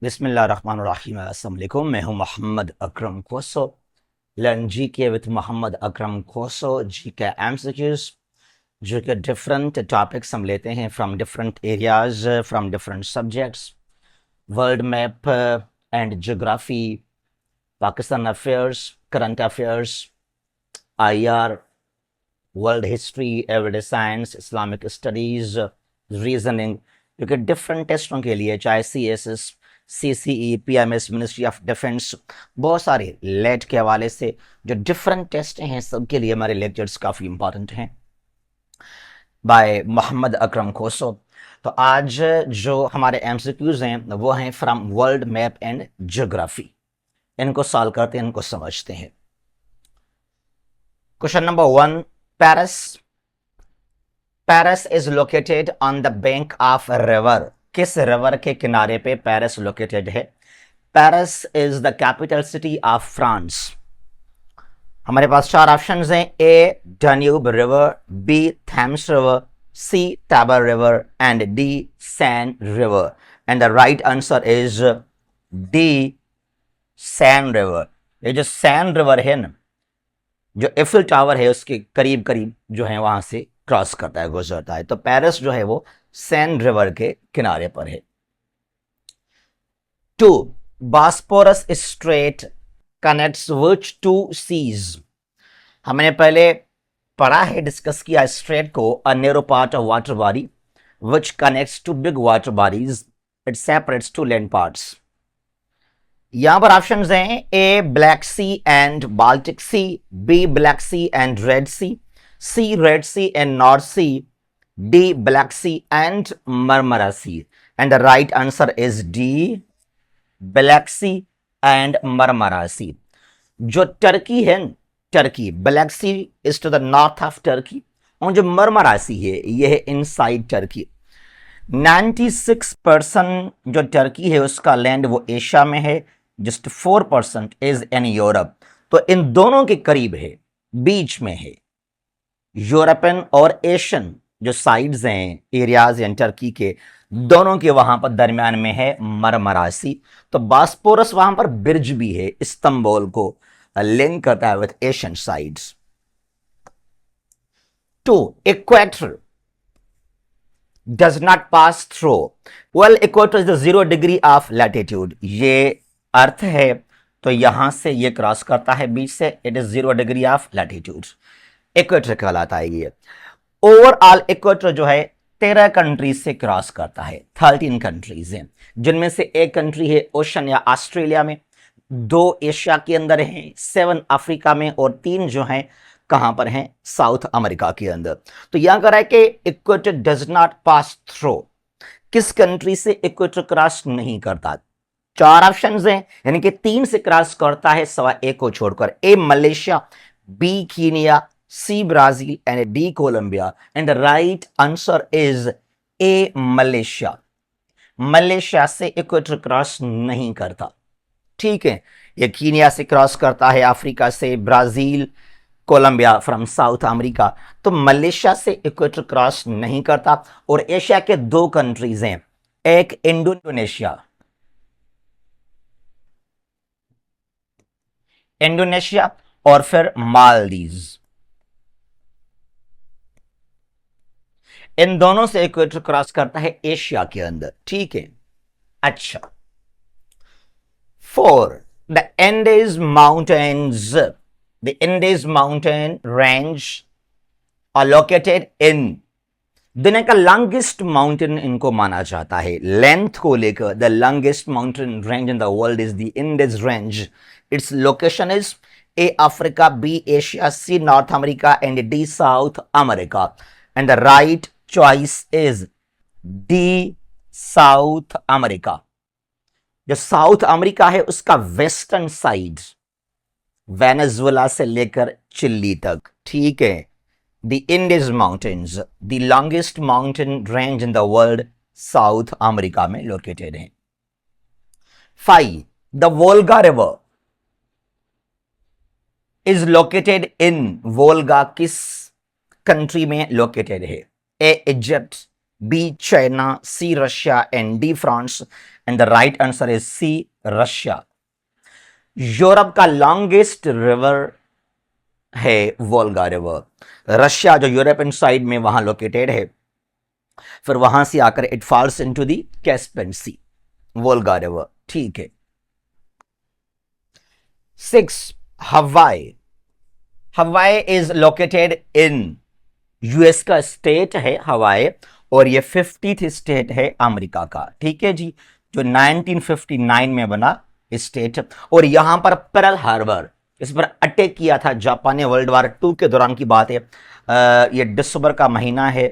बिस्मिल्लाहिर्रहमानिर्रहीम। अस्सलाम वालेकुम। मैं हूं मोहम्मद अकरम कोसो। लर्न जी के विद मोहम्मद अकरम कोसो। जी के एमसीक्यूज जो कि डिफरेंट टॉपिक्स हम लेते हैं from different areas, from different subjects. World map and geography, Pakistan affairs, current affairs, IR, world history, everyday science, Islamic studies, reasoning, क्योंकि डिफरेंट टेस्टों के लिए चाहे CSS, CCE, PMS, ministry of defence, बहुत सारे लेट के हवाले से जो डिफरेंट टेस्ट हैं सबके लिए हमारे लेक्चर्स काफ़ी इंपॉर्टेंट हैं बाय मोहम्मद अकरम खोसो। तो आज जो हमारे एमसीक्यूज हैं वो हैं from world map and geography. इनको सॉल्व करते हैं, इनको समझते हैं। Question number 1, Paris. Paris is located on the bank of river. किस रिवर के किनारे पे पेरिस लोकेटेड है? Paris is the capital city of France. हमारे पास चार ऑप्शंस हैं। A Danube river, B Thames river, C Tiber river and D Seine river. And the right answer is D Seine river. ये जो San river है ना, जो Eiffel tower है उसके करीब करीब जो है वहां से क्रॉस करता है, गुजरता है। तो पेरिस जो है वो सैन रिवर के किनारे पर है। 2, Bosporus strait connects which two seas. हमने पहले पढ़ा है, डिस्कस किया स्ट्रेट को, a narrow part of water body which connects two big water bodies, it separates two land parts. यहां पर ऑप्शंस हैं। A Black Sea and Baltic Sea, B Black Sea and Red Sea, C Red Sea and North Sea, D Black Sea and Marmara Sea. And the right answer is D Black Sea and Marmara Sea. जो Turkey है, Turkey, Black Sea is to the north of Turkey, और जो Marmara सी है यह है inside Turkey. 96% जो Turkey है उसका लैंड वो एशिया में है, जस्ट 4% इज इन यूरोप। तो इन दोनों के करीब है, बीच में है। यूरोपियन और एशियन जो साइड्स हैं, एरियाज हैं टर्की के, दोनों के वहां पर दरमियान में है मरमरा सी। तो बॉस्पोरस वहां पर ब्रिज भी है, इस्तांबुल को लिंक करता है with Asian sides. 2, equator does not pass through. Well, equator is the 0 degree of latitude. ये अर्थ है, तो यहां से ये क्रॉस करता है बीच से, it is 0 degree of latitude, equator कहलाता है ये। ओवरऑल इक्वेटर जो है 13 कंट्रीज से क्रॉस करता है, 13 कंट्रीज हैं, जिनमें से एक कंट्री है ओशन या ऑस्ट्रेलिया में, 2 एशिया के अंदर हैं, 7 अफ्रीका में, और 3 जो हैं कहां पर हैं? साउथ अमेरिका के अंदर। तो यहां कह रहा है कि equator does not pass through, किस कंट्री से इक्वेटर क्रॉस नहीं करता। 4 ऑप्शंस हैं, यानी कि 3 से क्रॉस करता है, सवा एक को छोड़कर। A Malaysia, B Kenya, C Brazil and D Colombia. And the right answer is A Malaysia. Malaysia से इक्वेटर क्रॉस नहीं करता, ठीक है। ये कीनिया से क्रॉस करता है, अफ्रीका से, Brazil, Colombia from South America. तो मलेशिया से इक्वेटर क्रॉस नहीं करता। और एशिया के 2 कंट्रीज हैं, एक इंडोनेशिया, इंडोनेशिया और फिर मालदीव्स, इन दोनों से इक्वेटर क्रॉस करता है एशिया के अंदर, ठीक है। अच्छा, 4, the Andes mountains, the Andes mountain range are located in, दुनिया का लॉन्गेस्ट माउंटेन इनको माना जाता है लेंथ को लेकर। The longest mountain range in the world is the Andes range. Its location is A Africa, B Asia, C North America and D South America. And the right choice is D South America. जो South America है उसका western side, Venezuela से लेकर chilli तक, ठीक है। The Andes mountains, the longest mountain range in the world, South America में located है। 5, the Volga river is located in, Volga किस कंट्री में लोकेटेड है? A Egypt, B China, C Russia and D France. And the right answer is C, Russia. Europe का longest river है Volga river. Russia जो European side में वहां located है, फिर वहां से आकर it falls into the Caspian Sea, Volga river. ठीक है। 6, Hawaii. Hawaii is located in, US का स्टेट है हवाई, और ये 50th स्टेट है अमेरिका का। ठीक है जी, जो 1959 में बना स्टेट। और यहां पर पर्ल हार्बर, इस पर अटैक किया था जापान ने वर्ल्ड वार 2 के दौरान की बात है। ये दिसंबर का महीना है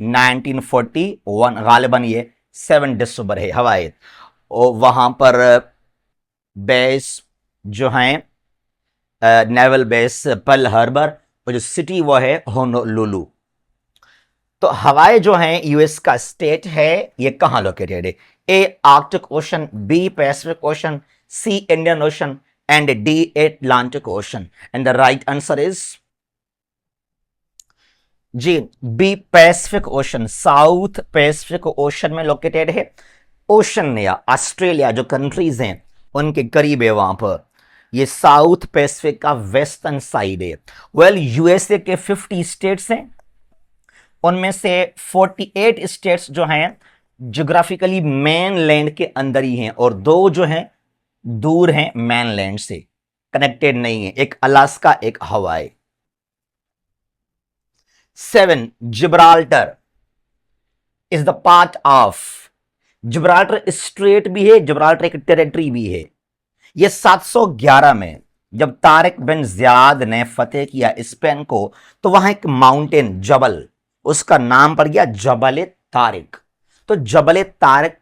1941, गालिबन ये 7 दिसंबर है हवाई। और वहां पर बेस जो है नेवल बेस पर्ल हार्बर, और जो सिटी वो है होनोलुलु। तो हवाई जो है यूएस का स्टेट है, ये कहां लोकेटेड है? A Arctic Ocean, B Pacific Ocean, C Indian Ocean, and D Atlantic Ocean. And the right answer is जी B, Pacific Ocean, South Pacific Ocean में लोकेटेड है। ओशन या ऑस्ट्रेलिया जो कंट्रीज हैं उनके करीब है वहां पर। ये साउथ पैसिफिक का वेस्टर्न साइड है। वेल यूएसए के 50 स्टेट्स हैं, उनमें से 48 स्टेट्स जो हैं ज्योग्राफिकली मेन लैंड के अंदर ही हैं, और 2 जो हैं दूर हैं मेन लैंड से, कनेक्टेड नहीं है, एक अलास्का, एक हवाई। 7, Gibraltar is the part of, Gibraltar straight भी है, जिब्राल्टर एक टेरिटरी भी है। यह 711 में जब तारिक बिन ज़ियाद ने फतेह किया स्पेन को, तो वहां एक माउंटेन जबल, उसका नाम पड़ गया जबल तारिक। तो जबल तारिक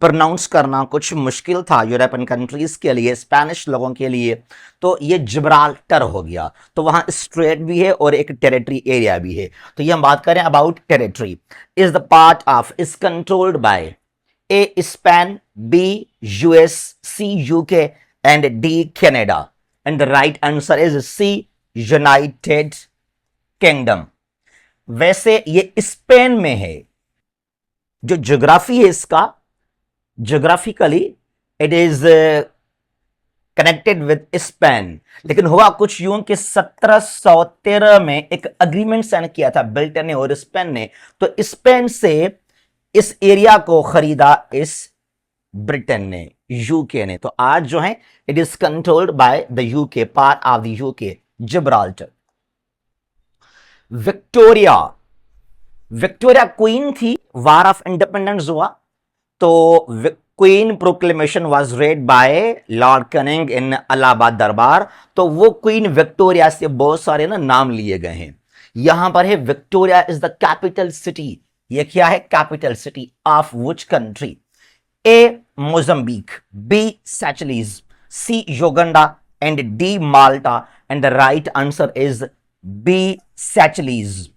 प्रोनाउंस करना कुछ मुश्किल था यूरोपियन कंट्रीज के लिए, स्पेनिश लोगों के लिए, तो ये जिब्राल्टर हो गया। तो वहां स्ट्रेट भी है और एक टेरिटरी एरिया भी है। तो ये हम बात करें about territory, is the part of, is controlled by A Spain, B US, C UK, and D Canada. And the right answer is C, United Kingdom. वैसे ये स्पेन में है, जो ज्योग्राफी है इसका, geographically it is connected with Spain. लेकिन हुआ कुछ यूं कि 1713 में एक अग्रीमेंट साइन किया था ब्रिटेन ने और स्पेन ने, तो स्पेन से इस एरिया को खरीदा इस ब्रिटेन ने, यूके ने। तो आज जो है it is controlled by the UK, part of the UK, Gibraltar. Victoria, Victoria queen थी, वार ऑफ इंडिपेंडेंस हुआ, तो queen proclamation was read by Lord Canning in Allahabad Durbar. तो वो क्वीन विक्टोरिया से बहुत सारे ना नाम लिए गए हैं। यहां पर है Victoria is the capital city. ये क्या है? Capital city of which country? A Mozambique, B Seychelles, C Uganda, and D Malta. And the right answer is B Seychelles.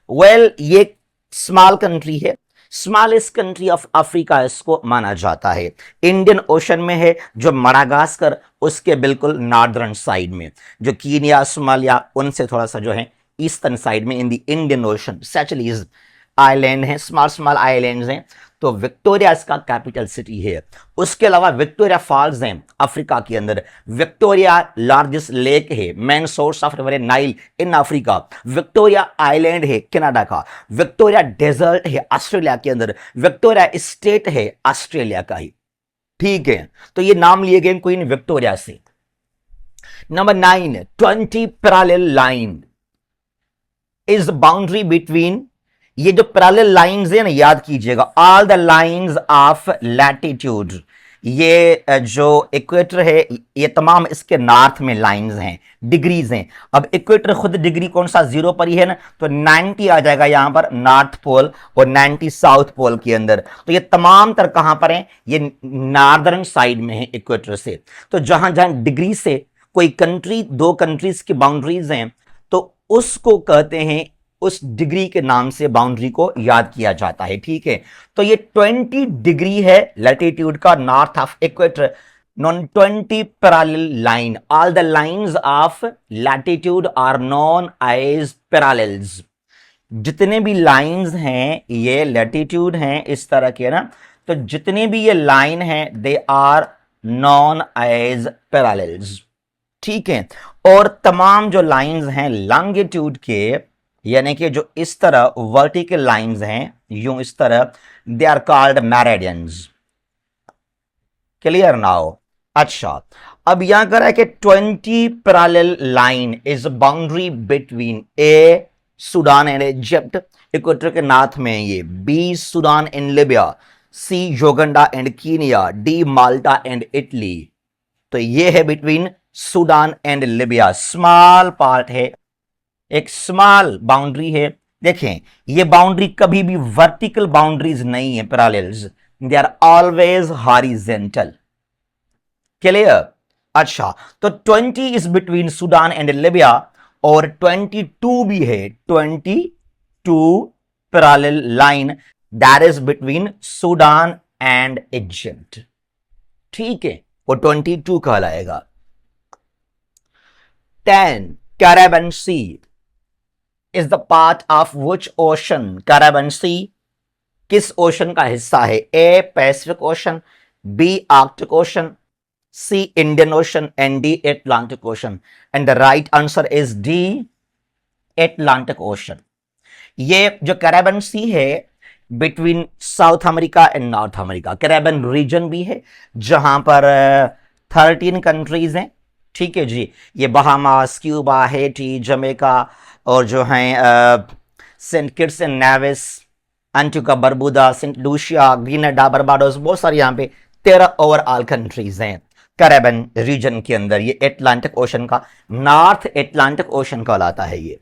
Well ये स्मॉल कंट्री है, स्मॉलेस्ट कंट्री ऑफ अफ्रीका इसको माना जाता है। Indian ocean में है, जो मडागास्कर उसके बिल्कुल नॉर्दर्न साइड में, जो कीनिया, सोमालिया उनसे थोड़ा सा जो है ईस्टर्न साइड में in the Indian Ocean. Seychelles island है, स्मॉल स्मॉल आइलैंड्स हैं। तो विक्टोरिया इसका कैपिटल सिटी है। उसके अलावा विक्टोरिया फॉल्स हैं अफ्रीका के अंदर। विक्टोरिया लार्जेस्ट लेक है, main source of river Nile in Africa. Victoria island है कनाडा का। विक्टोरिया डेजर्ट है ऑस्ट्रेलिया के अंदर। विक्टोरिया स्टेट है ऑस्ट्रेलिया का ही। ठीक है, तो ये नाम लिए गए क्वीन विक्टोरिया से। Number 9, 20 parallel line is boundary between, ये जो पैरेलल लाइंस है ना, याद कीजिएगा, all the lines of latitude. ये जो इक्वेटर है, ये तमाम इसके नॉर्थ में लाइंस हैं, डिग्रीज हैं। अब इक्वेटर खुद डिग्री कौन सा 0 पर ही है ना, तो 90 आ जाएगा यहां पर नॉर्थ पोल और 90 साउथ पोल के अंदर। तो ये तमाम तर कहां पर है? ये नॉर्दर्न साइड में है इक्वेटर से। तो जहां जहां डिग्री से कोई कंट्री, 2 कंट्रीज की बाउंड्रीज हैं, तो उसको कहते हैं, उस डिग्री के नाम से बाउंड्री को याद किया जाता है। ठीक है, तो ये 20 डिग्री है लैटिट्यूड का north of equator, known 20 parallel line. All the lines of latitude are known as parallels. जितने भी लाइंस हैं ये लैटिट्यूड हैं इस तरह के ना, तो जितने भी ये लाइन है they are known as parallels, ठीक है। और तमाम जो लाइंस हैं लॉन्गिट्यूड के, यानी कि जो इस तरह वर्टिकल लाइंस हैं यूं इस तरह, they are called meridians. Clear now? अच्छा, अब यहां कह रहा है कि 20 parallel line is boundary between A Sudan and Egypt, equator के नॉर्थ में ये, B Sudan and Libya, C Uganda and Kenya, D Malta and Italy. तो ये है between Sudan and Libya, small part है, एक स्मॉल बाउंड्री है। देखें, ये बाउंड्री कभी भी वर्टिकल बाउंड्रीज नहीं है, parallels, they are always horizontal. Clear? अच्छा, तो 20 is between Sudan and Libya और 22 भी है, 22 parallel line that is between Sudan and Egypt, ठीक है, वो 22 कहलाएगा। 10 Caribbean Sea is the part of which ocean? Caribbean Sea किस ओशन का हिस्सा है? A Pacific Ocean, B Arctic Ocean, C Indian Ocean and D Atlantic Ocean. And the right answer is D Atlantic Ocean. ये जो Caribbean Sea है between South America and North America, Caribbean region भी है जहां पर 13 countries हैं, ठीक है जी। ये बहामास, क्यूबा, हेटी, जमैका और जो हैं Saint Kitts and Nevis, Antigua Barbuda, Saint Lucia, Grenada, Barbados, बहुत सारी यहाँ पे 13 ओवरऑल कंट्रीज हैं कैरेबियन रीजन के अंदर। ये एटलांटिक ओशन का, नॉर्थ एटलांटिक ओशन कहलाता है ये।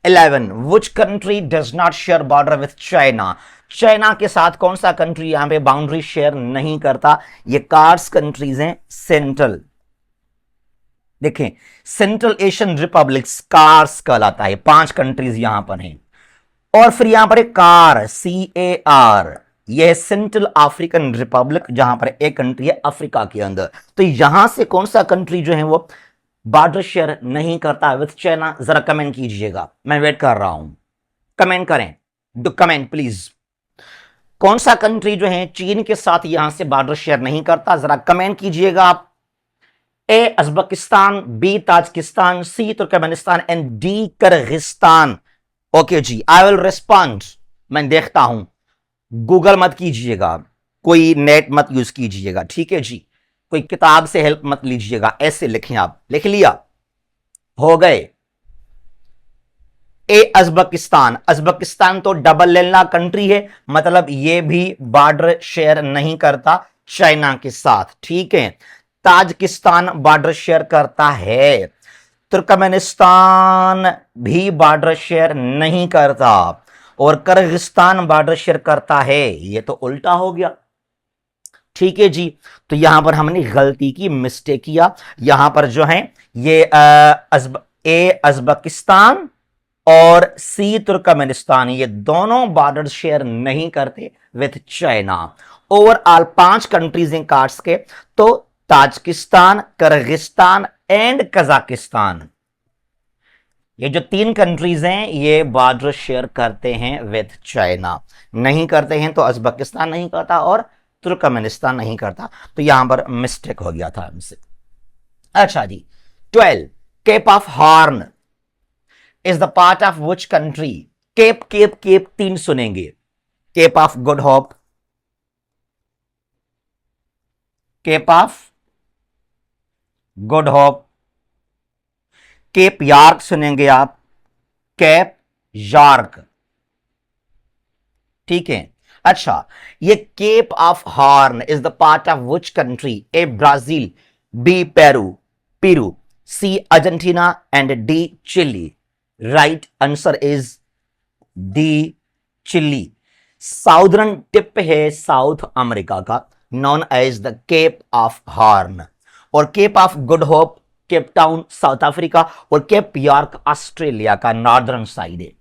11 which country does not share border with China? China के साथ कौन सा कंट्री यहां पे बाउंड्री शेयर नहीं करता? ये कार्स कंट्रीज हैं, सेंट्रल, देखें, सेंट्रल एशियन रिपब्लिक्स कार्स कहलाता है, 5 कंट्रीज यहां पर हैं। और फिर यहां पर एक कार, CAR, यह सेंट्रल अफ्रीकन रिपब्लिक, जहां पर एक कंट्री है अफ्रीका के अंदर। तो यहां से कौन सा कंट्री जो है वो बॉर्डर शेयर नहीं करता विथ चाइना? जरा कमेंट कीजिएगा, मैं वेट कर रहा हूं, कमेंट करें, डू कमेंट प्लीज। कौन सा कंट्री जो है चीन के साथ यहां से बॉर्डर शेयर नहीं करता? जरा कमेंट कीजिएगा आप। A Uzbekistan, B Tajikistan, C Turkmenistan and D Kyrgyzstan. Okay जी, आई विल रिस्पॉन्ड, मैं देखता हूं। गूगल मत कीजिएगा, कोई नेट मत यूज कीजिएगा, ठीक है जी, कोई किताब से हेल्प मत लीजिएगा, ऐसे लिखें आप। लिख लिया? हो गए। ए अजबकिस्तान, अजबकिस्तान तो डबल लैंडलॉक कंट्री है, मतलब ये भी बॉर्डर शेयर नहीं करता चाइना के साथ, ठीक है। ताजिकिस्तान बॉर्डर शेयर करता है, तुर्कमेनिस्तान भी बॉर्डर शेयर नहीं करता, और किर्गिस्तान बॉर्डर शेयर करता है। ये तो उल्टा हो गया, ठीक है जी। तो यहां पर हमने गलती की, मिस्टेक किया। यहां पर जो है ये ए अजबकिस्तान और सी तुर्कमेनिस्तान, ये दोनों बॉर्डर शेयर नहीं करते with China. Overall 5 countries in cards के, तो ताजिकिस्तान, किर्गिस्तान एंड कजाकिस्तान, ये जो 3 कंट्रीज हैं ये बॉर्डर शेयर करते हैं विथ चाइना। नहीं करते हैं तो अजबकिस्तान नहीं करता और तुर्कमेनिस्तान नहीं करता। तो यहां पर मिस्टेक हो गया था हमसे। अच्छा जी, 12 Cape of Horn is the part of which country? Cape Cape Cape 3 सुनेंगे, Cape of Good Hope, Cape of Good Hope, Cape York सुनेंगे आप, केप यार्क, ठीक है। अच्छा, ये Cape of Horn is the part of which country? A Brazil, B Peru, C Argentina and D Chile. Right answer is D Chile. Southern tip है South America का, known as the cap of Horn. और Cape of Good Hope Cape Town South Africa, और Cape York Australia का northern side है।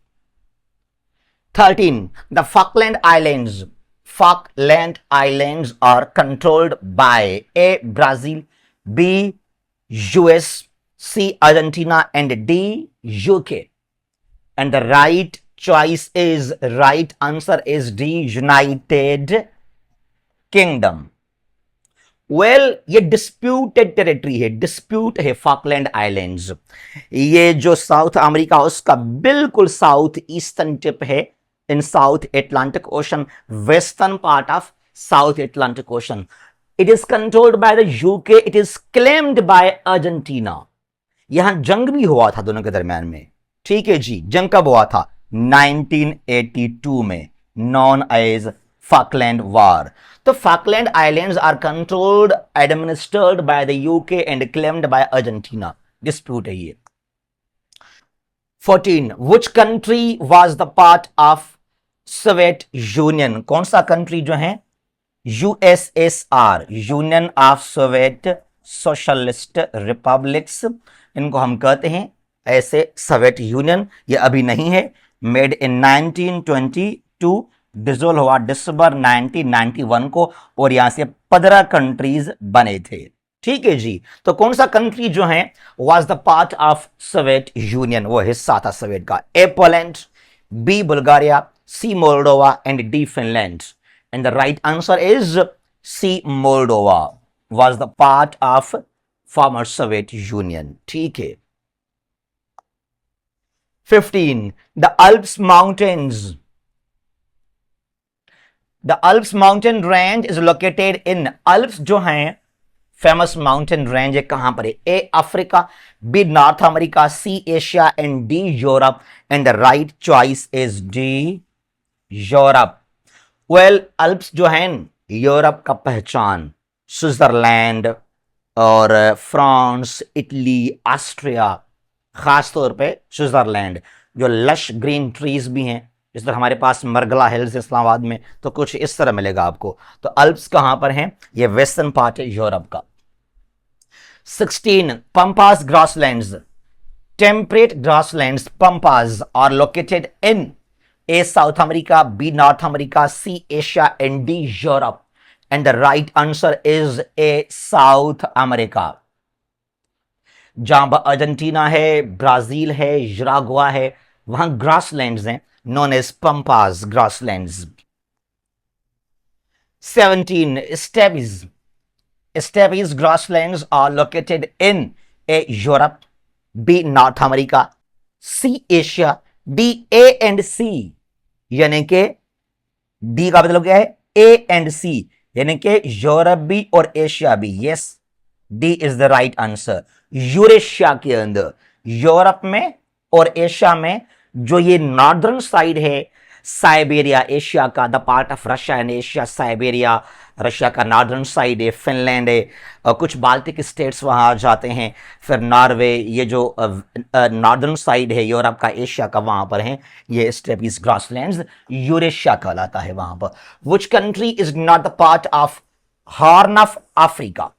13 the Falkland Islands, Falkland Islands are controlled by A Brazil, B US, C Argentina and D UK. And the right choice is, right answer is D, United Kingdom. Well ये disputed territory है, dispute है Falkland Islands. ये जो South America उसका बिल्कुल south eastern tip है in South Atlantic Ocean, western part of South Atlantic Ocean. It is controlled by the UK, it is claimed by Argentina. यहां जंग भी हुआ था दोनों के दरमियान में, ठीक है जी। जंग कब हुआ था? 1982 में, नॉन एज फाकलैंड वॉर। तो Falkland islands are controlled administered by the UK and claimed by Argentina. Dispute है ये। 14 which country was the part of Soviet Union? कौन सा कंट्री जो है USSR, Union of Soviet Socialist Republics, इनको हम कहते हैं ऐसे सोवियत यूनियन। ये अभी नहीं है, मेड इन 1922, डिसोल्व हुआ दिसंबर 1991 को, और यहां से 15 कंट्रीज बने थे, ठीक है जी। तो कौन सा कंट्री जो है was the part of Soviet Union, वो हिस्सा था सोवियत का? A Poland, B Bulgaria, C Moldova and D Finland. And the right answer is C Moldova was the part of former Soviet Union, ठीक है। 15 the Alps mountains, the Alps mountain range is located in, Alps जो हैं famous mountain range है, कहां पर है? A Africa, B North America, C Asia and D Europe. And the right choice is D Europe. Well Alps जो हैं Europe का पहचान, स्विट्जरलैंड और फ्रांस, इटली, ऑस्ट्रिया, खासतौर पे स्विट्जरलैंड, जो लश ग्रीन ट्रीज भी हैं, इस तरह हमारे पास मरगला हिल्स इस्लामाबाद में, तो कुछ इस तरह मिलेगा आपको। तो अल्प्स कहां पर हैं? ये वेस्टर्न पार्ट है यूरोप का। 16 Pampas grasslands, temperate grasslands Pampas are located in A South America, B North America, C Asia and D Europe. And the right answer is A South America. जहां पर Argentina है, Brazil है, यूराग्वा है, वहां grasslands हैं known as pampas grasslands. 17 steppes grasslands are located in A Europe, B North America, C Asia, D A and C, यानी कि D का मतलब क्या है? A and C, यानी कि यूरोप भी और एशिया भी। Yes, D is the right answer। Eurasia के अंदर, यूरोप में और एशिया में, जो ये नॉर्दर्न साइड है साइबेरिया एशिया का, the part of Russia and Asia, Siberia Russia का नॉर्दर्न साइड है, फिनलैंड है, कुछ बाल्टिक स्टेट्स वहां आ जाते हैं, फिर नॉर्वे, ये जो नॉर्दर्न साइड है यूरोप का, एशिया का, वहां पर है ये स्टेपीज ग्रासलैंड्स, यूरेशिया कहलाता है वहां पर। Which country is not the part of horn of Africa?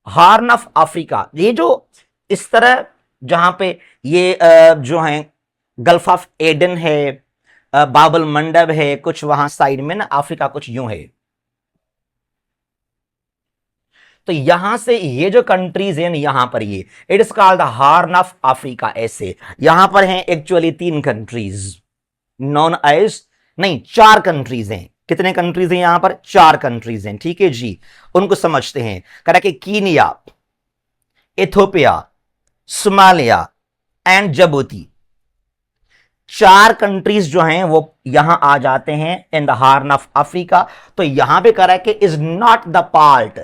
Horn of Africa, ये जो इस तरह जहां पे ये जो है गल्फ ऑफ एडन है, बाबल मंडब है, कुछ वहां साइड में ना अफ्रीका कुछ यूं है। तो यहां से ये जो कंट्रीज हैं यहां पर, ये it is called the horn of Africa. ऐसे यहां पर हैं एक्चुअली 3 कंट्रीज नॉन एज, नहीं 4 कंट्रीज हैं। कितने कंट्रीज हैं यहां पर? 4 कंट्रीज हैं, ठीक है जी। उनको समझते हैं। कह रहा कि Kenya, Ethiopia, Somalia and Djibouti, 4 countries जो हैं वो यहां आ जाते हैं in the horn of Africa. तो यहां पे कह रहा है कि इज नॉट द पार्ट,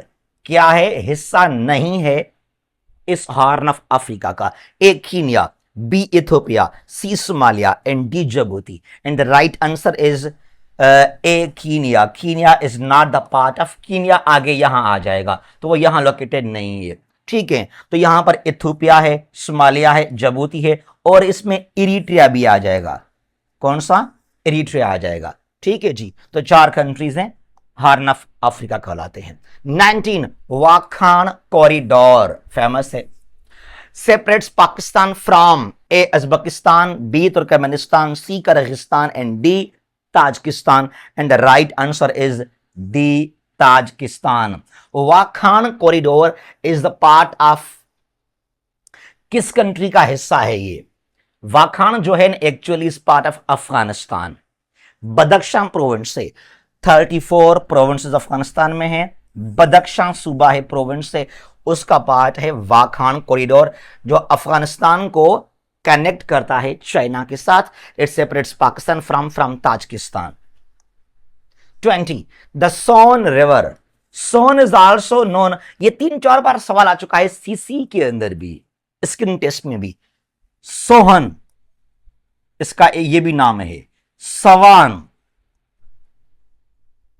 क्या है? हिस्सा नहीं है इस हॉर्न ऑफ अफ्रीका का। A Kenya, B Ethiopia, C Somalia and D Djibouti. And the right answer is A Kenya. Kenya is not the part of, Kenya आगे यहां आ जाएगा, तो वो यहां लोकेटेड नहीं है, ठीक है। तो यहां पर इथियोपिया है, सोमालिया है, जिबूती है, और इसमें इरिट्रिया भी आ जाएगा। कौन सा? इरिट्रिया आ जाएगा, ठीक है जी। तो 4 कंट्रीज हैं, हॉर्न ऑफ अफ्रीका कहलाते हैं। 19 वाखान कॉरिडोर फेमस है, separates Pakistan from A Uzbekistan, B Turkmenistan, C Kazakhstan and D Tajikistan. And the right answer is D Tajikistan. Wakhan corridor is the part of, किस कंट्री का हिस्सा है ये? वाखान जो है actually is part of Afghanistan, Badakhshan province से। 34 provinces Afghanistan में है। बदख्शां सूबा है, प्रोविंस है, उसका पार्ट है वाखान कॉरिडोर जो अफगानिस्तान को कनेक्ट करता है चाइना के साथ। It separates Pakistan from Tajikistan. 20 the Son river, Son is also known, ये 3-4 बार सवाल आ चुका है सीसी के अंदर भी, स्किन टेस्ट में भी। सोहन इसका ये भी नाम है, सवान,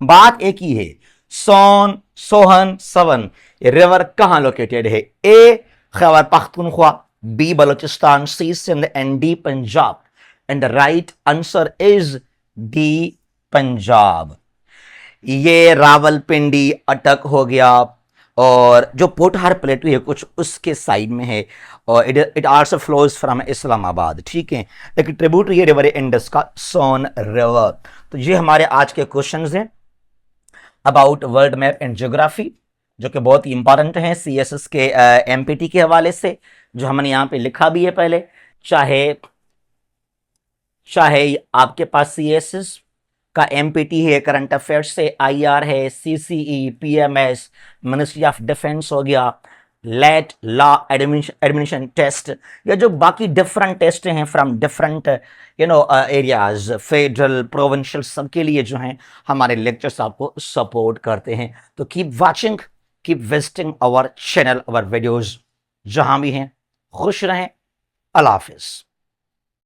बात एक ही है, सोन, सोहन, सवन। ये रिवर कहां लोकेटेड है? A Khyber Pakhtunkhwa, B Balochistan, C Sindh and D Punjab. And the right answer is D Punjab. ये रावलपिंडी अटक हो गया, और जो पोठार प्लेटू है कुछ उसके साइड में है, और it also flows from Islamabad. ठीक है, एक ट्रिब्यूटरी रिवर है इंडस का, सोन रिवर। तो ये हमारे आज के क्वेश्चंस हैं about world map and geography, जो कि बहुत ही इंपॉर्टेंट हैं सीएसएस के एमपीटी के हवाले से, जो हमने यहां पे लिखा भी है पहले। चाहे आपके पास सीएसएस का एमपीटी है करंट अफेयर्स से, आईआर है, CCE, PMS, ministry of defence हो गया, लेट, लॉ, एडमिशन टेस्ट, या जो बाकी डिफरेंट टेस्ट हैं from different areas, federal, provincial, सबके लिए जो हैं हमारे लेक्चर्स आपको सपोर्ट करते हैं। तो keep watching, keep visiting our channel, our videos, जहां भी हैं खुश रहें। अल्लाह हाफिज।